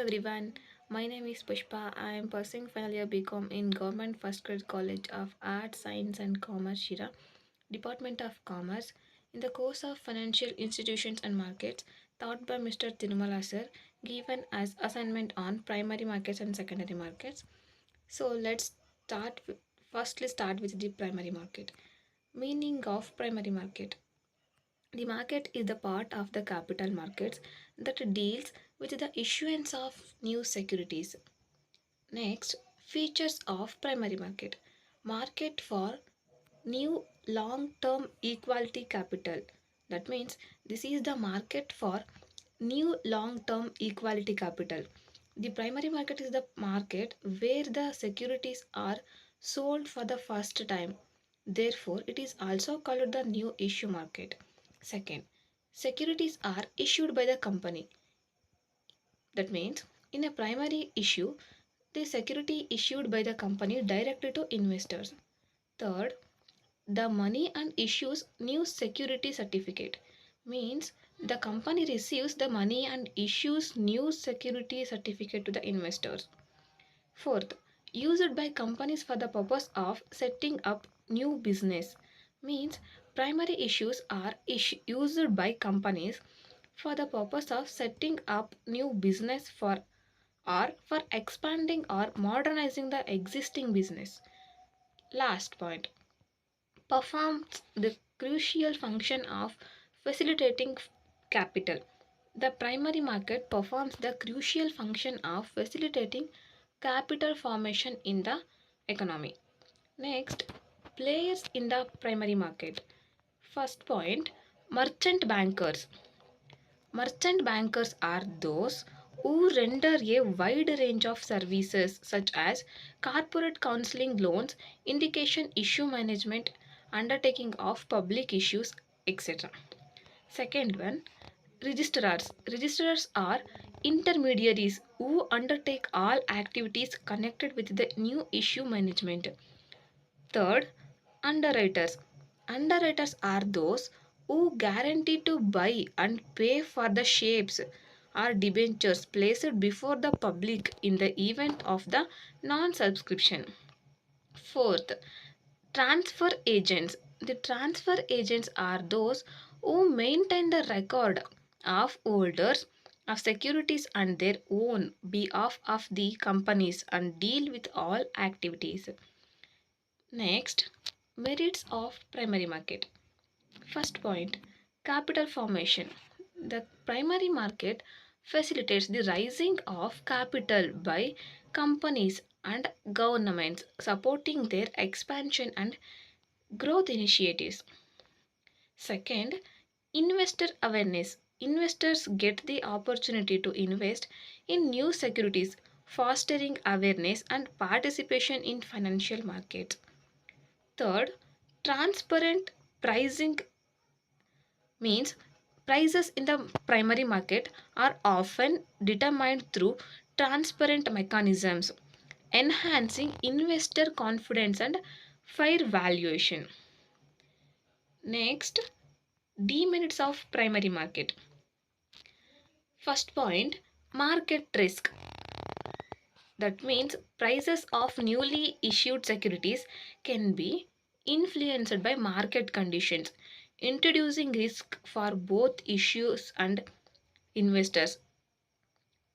everyone, my name is Pushpa. I am pursuing final year BCom in Government First Grade College of Arts, Science and Commerce Shira, Department of Commerce, in the course of Financial Institutions and Markets taught by Mr. Tirumala sir, given as assignment on primary markets and secondary markets. So let's start with the primary market. Meaning of primary market. The market is the part of the capital markets that deals with the issuance of new securities. Next, features of primary market. Market for new long-term equality capital. That means this is the market for new long-term equality capital. The primary market is the market where the securities are sold for the first time. Therefore, it is also called the new issue market. Second, securities are issued by the company. That means in a primary issue, the security issued by the company directly to investors. Third, the money and issues new security certificate. Means the company receives the money and issues new security certificate to the investors. Fourth, used by companies for the purpose of setting up new business. Means primary issues are used by companies for the purpose of setting up new business or for expanding or modernizing the existing business. Last point, performs the crucial function of facilitating capital. The primary market performs the crucial function of facilitating capital formation in the economy. Next, players in the primary market. First point, merchant bankers. Merchant bankers are those who render a wide range of services such as corporate counseling, loans, indication issue management, undertaking of public issues, etc. Second one, registrars. Registrars are intermediaries who undertake all activities connected with the new issue management. Third, underwriters. Underwriters are those who guarantee to buy and pay for the shares or debentures placed before the public in the event of the non subscription. Fourth, transfer agents. The transfer agents are those who maintain the record of holders of securities on their own behalf of the companies and deal with all activities. Next, merits of primary market. First point, capital formation. The primary market facilitates the rising of capital by companies and governments supporting their expansion and growth initiatives. Second, investor awareness. Investors get the opportunity to invest in new securities, fostering awareness and participation in financial markets. Third, transparent pricing means prices in the primary market are often determined through transparent mechanisms, enhancing investor confidence and fair valuation. Next, demerits of primary market. First point, market risk. That means prices of newly issued securities can be influenced by market conditions, introducing risk for both issuers and investors.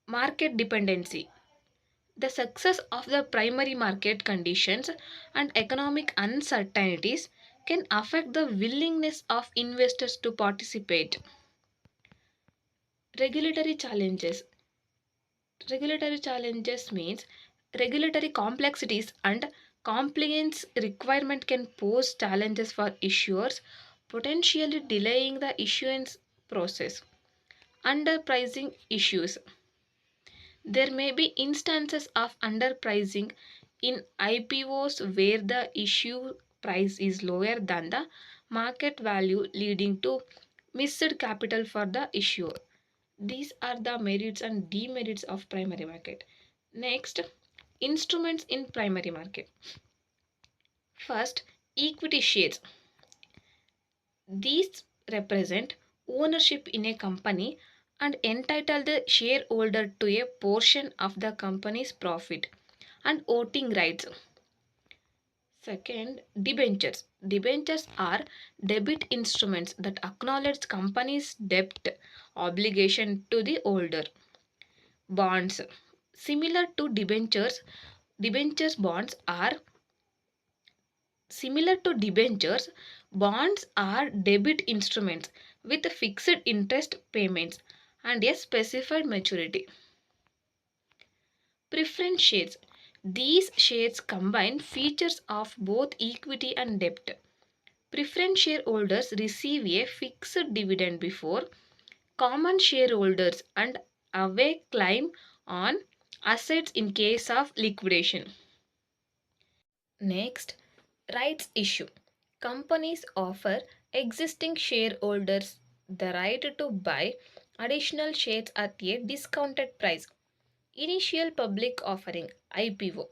Market dependency. The success of the primary market conditions and economic uncertainties can affect the willingness of investors to participate. Regulatory challenges. Regulatory challenges means regulatory complexities and compliance requirement can pose challenges for issuers, potentially delaying the issuance process. Underpricing issues. There may be instances of underpricing in IPOs where the issue price is lower than the market value, leading to missed capital for the issuer. These are the merits and demerits of primary market. Next, instruments in primary market. First, equity shares. These represent ownership in a company and entitle the shareholder to a portion of the company's profit and voting rights. Second, debentures. Debentures are debit instruments that acknowledge company's debt obligation to the holder. Bonds. Similar to bonds are Similar to debentures, bonds are debit instruments with fixed interest payments and a specified maturity. Preference shares. These shares combine features of both equity and debt. Preference shareholders receive a fixed dividend before common shareholders and away claim on assets in case of liquidation. Next, rights issue. Companies offer existing shareholders the right to buy additional shares at a discounted price. Initial public offering IPO.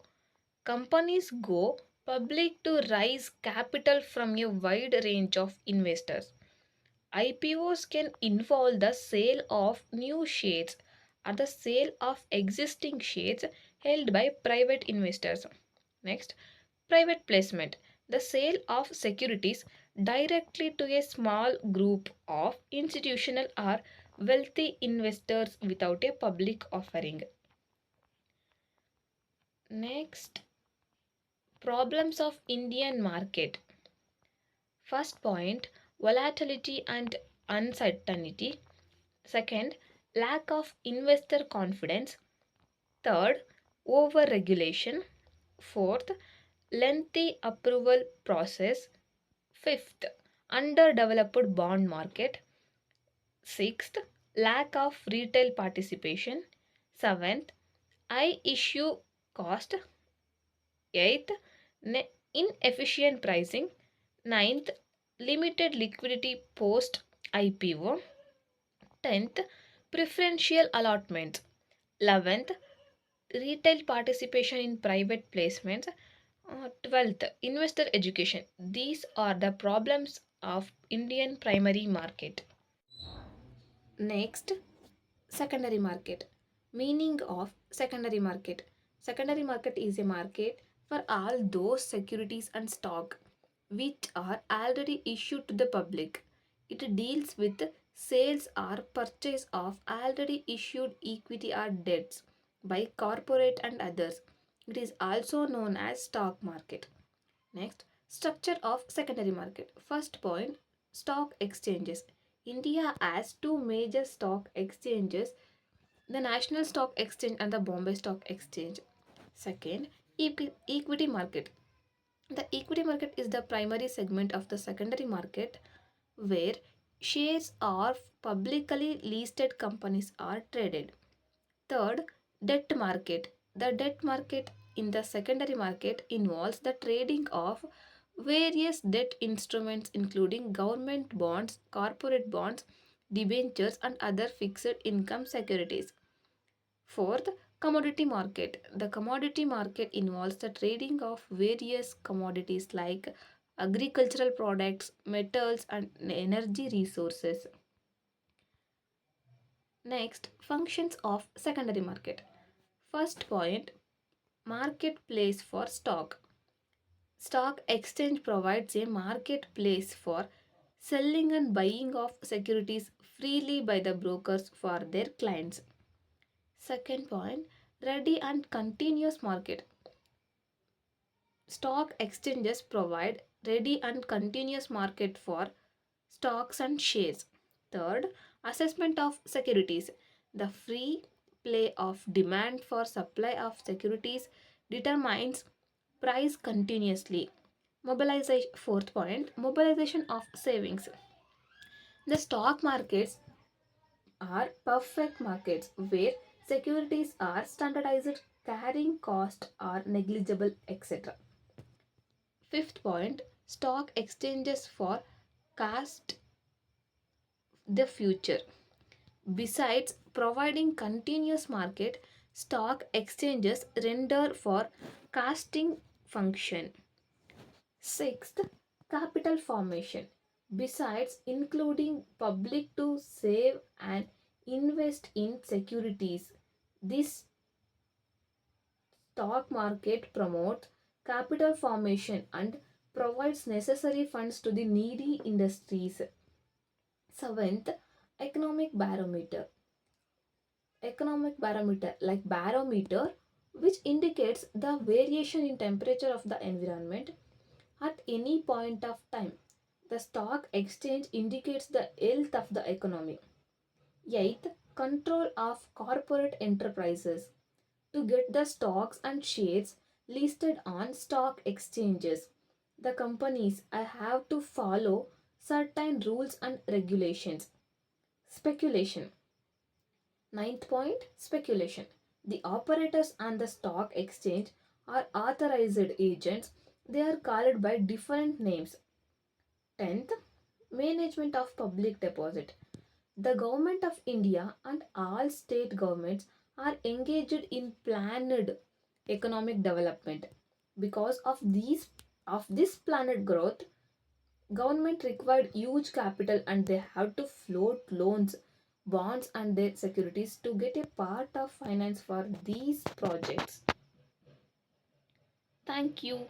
Companies go public to raise capital from a wide range of investors. IPOs can involve the sale of new shares or the sale of existing shares held by private investors. Next, private placement. The sale of securities directly to a small group of institutional or wealthy investors without a public offering. Next, problems of Indian market. First point, volatility and uncertainty. Second, lack of investor confidence. Third, over regulation. Fourth, lengthy approval process. Fifth, underdeveloped bond market. Sixth, lack of retail participation. Seventh, high issue cost. Eighth, inefficient pricing. Ninth, limited liquidity post IPO. 10th, preferential allotment. 11th, retail participation in private placements. 12th, investor education. These are the problems of Indian primary market. Next, secondary market. Meaning of secondary market. Secondary market is a market for all those securities and stock which are already issued to the public. It deals with sales or purchase of already issued equity or debts by corporate and others. It is also known as stock market. Next, structure of secondary market. First point, stock exchanges. India has two major stock exchanges, the National Stock Exchange and the Bombay Stock Exchange. Second, equity market. The equity market is the primary segment of the secondary market where shares of publicly listed companies are traded. Third, debt market. The debt market in the secondary market involves the trading of various debt instruments including government bonds, corporate bonds, debentures and other fixed income securities. Fourth, commodity market. The commodity market involves the trading of various commodities like agricultural products, metals, and energy resources. Next, functions of secondary market. First point, marketplace for stock. Stock exchange provides a marketplace for selling and buying of securities freely by the brokers for their clients. Second point, ready and continuous market. Stock exchanges provide ready and continuous market for stocks and shares. Third, assessment of securities. The free play of demand for supply of securities determines price continuously. Mobilization. Fourth point, mobilization of savings. The stock markets are perfect markets where securities are standardized, carrying cost are negligible, etc. Fifth point, stock exchanges for cast the future. Besides providing continuous market, stock exchanges render for casting function. Sixth, capital formation. Besides including public to save and invest in securities. This stock market promotes capital formation and provides necessary funds to the needy industries. Seventh, economic barometer. Economic barometer, like barometer, which indicates the variation in temperature of the environment at any point of time. The stock exchange indicates the health of the economy. Eighth, control of corporate enterprises. To get the stocks and shares listed on stock exchanges, the companies have to follow certain rules and regulations. Speculation. Ninth point, speculation. The operators on the stock exchange are authorized agents. They are called by different names. 10th, management of public deposit. The government of India and all state governments are engaged in planned economic development. Because of this planned growth, government required huge capital and they have to float loans, bonds and their securities to get a part of finance for these projects. Thank you.